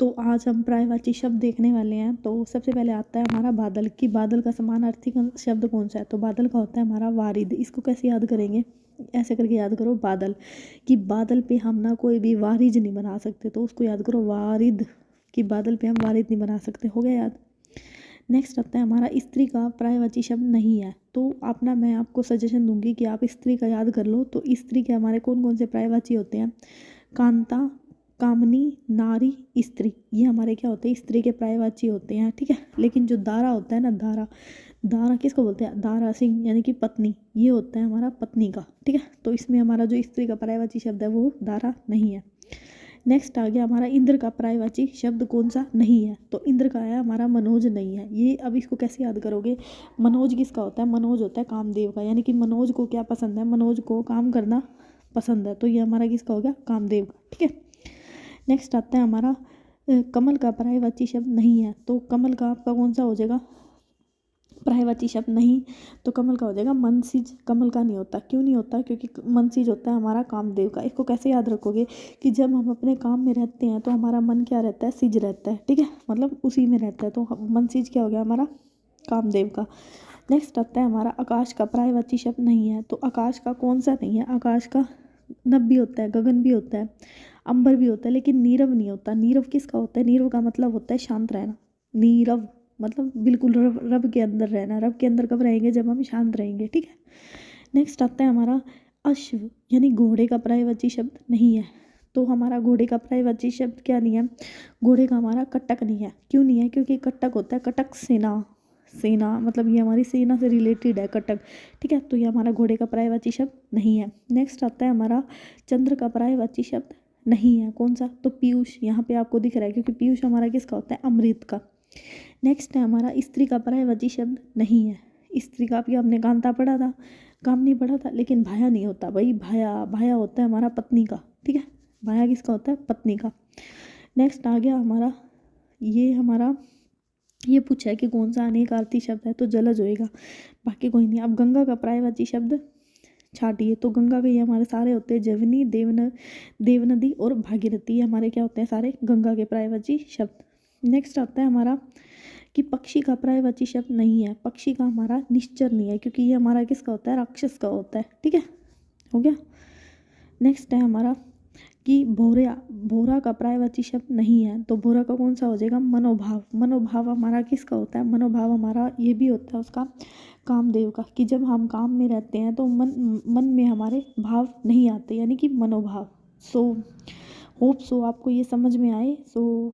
तो आज हम पर्यायवाची शब्द देखने वाले हैं। तो सबसे पहले आता है हमारा बादल, कि बादल का समानार्थी शब्द कौन सा है। तो बादल का होता है हमारा वारिद। इसको कैसे याद करेंगे, ऐसे करके याद करो बादल, कि बादल पे हम ना कोई भी वारिज नहीं बना सकते, तो उसको याद करो वारिद, कि बादल पे हम वारिद नहीं बना सकते। हो गया याद। नेक्स्ट आता है हमारा स्त्री का पर्यायवाची शब्द नहीं है। तो अपना मैं आपको सजेशन दूंगी कि आप स्त्री का याद कर लो। तो स्त्री के हमारे कौन कौन से पर्यायवाची होते हैं, कांता, कामनी, नारी, स्त्री, ये हमारे क्या होते हैं, स्त्री के पर्यायवाची होते हैं। ठीक है। लेकिन जो दारा होता है ना, दारा, दारा किसको बोलते हैं, दारा सिंह, यानी कि पत्नी, ये होता है हमारा पत्नी का। ठीक है। तो इसमें हमारा जो स्त्री का पर्यायवाची शब्द है वो दारा नहीं है। नेक्स्ट आ गया हमारा इंद्र का पर्यायवाची शब्द कौन सा नहीं है। तो इंद्र का है हमारा मनोज नहीं है। ये अब इसको कैसे याद करोगे, मनोज किसका होता है, मनोज होता है कामदेव का, यानी कि मनोज को क्या पसंद है, मनोज को काम करना पसंद है। तो ये हमारा किसका हो गया, कामदेव का। ठीक है। नेक्स्ट आता है हमारा कमल का पर्यायवाची शब्द नहीं है। तो कमल का आपका कौन सा हो जाएगा पर्यायवाची शब्द नहीं, तो कमल का हो जाएगा मनसिज। कमल का नहीं होता, क्यों नहीं होता, क्योंकि मनसिज होता है हमारा कामदेव का। इसको कैसे याद रखोगे, कि जब हम अपने काम में रहते हैं तो हमारा मन क्या रहता है, सिज रहता है। ठीक है, मतलब उसी में रहता है। तो मनसिज क्या हो गया हमारा, कामदेव का। नेक्स्ट आता है हमारा आकाश का पर्यायवाची शब्द नहीं है। तो आकाश का कौन सा नहीं है, आकाश का नभ भी होता है, गगन भी होता है, अंबर भी होता है, लेकिन नीरव नहीं होता। नीरव किसका होता है, नीरव का मतलब होता है शांत रहना। नीरव मतलब बिल्कुल रब रब के अंदर रहना। रब के अंदर कब रहेंगे, जब हम शांत रहेंगे। ठीक है। नेक्स्ट आता है हमारा अश्व, यानी घोड़े का पर्यायवाची शब्द नहीं है। तो हमारा घोड़े का पर्यायवाची शब्द क्या नहीं है, घोड़े का हमारा कटक नहीं है। क्यों नहीं है, क्योंकि कटक होता है कटक सेना, सेना मतलब ये हमारी सेना से रिलेटेड है कटक। ठीक है। तो ये हमारा घोड़े का पर्यायवाची शब्द नहीं है। नेक्स्ट आता है हमारा चंद्र का पर्यायवाची शब्द नहीं है। कौन सा, तो पीयूष, यहाँ पे आपको दिख रहा है, क्योंकि पीयूष हमारा किसका होता है, अमृत का। नेक्स्ट है हमारा स्त्री का पर्यायवाची शब्द नहीं है। स्त्री का भी हमने कांता पढ़ा था, काम नहीं पढ़ा था, लेकिन भाया नहीं होता भाई। भाया, भाया होता है हमारा पत्नी का। ठीक है, भाया किसका होता है, पत्नी का। नेक्स्ट आ गया हमारा, ये हमारा ये पूछा है कि कौन सा अनेकार्थी शब्द है, तो जलज होएगा, बाकी कोई नहीं। अब गंगा का पर्यायवाची शब्द छाटिए। तो गंगा के ये हमारे सारे होते हैं जवनी, देवनदी और भागीरथी, ये हमारे क्या होते हैं, सारे गंगा के पर्यायवाची शब्द। नेक्स्ट आता है हमारा कि पक्षी का पर्यायवाची शब्द नहीं है। पक्षी का हमारा निश्चर नहीं है, क्योंकि ये हमारा किसका होता है, राक्षस का होता है। ठीक है, हो गया। नेक्स्ट है हमारा कि भोरा, भोरा का पर्यायवाची शब्द नहीं है। तो भोरा का कौन सा हो जाएगा, मनोभाव। मनोभाव हमारा किसका होता है, मनोभाव हमारा ये भी होता है उसका, कामदेव का, कि जब हम काम में रहते हैं तो मन में हमारे भाव नहीं आते, यानी कि मनोभाव। सो होप सो आपको ये समझ में आए। सो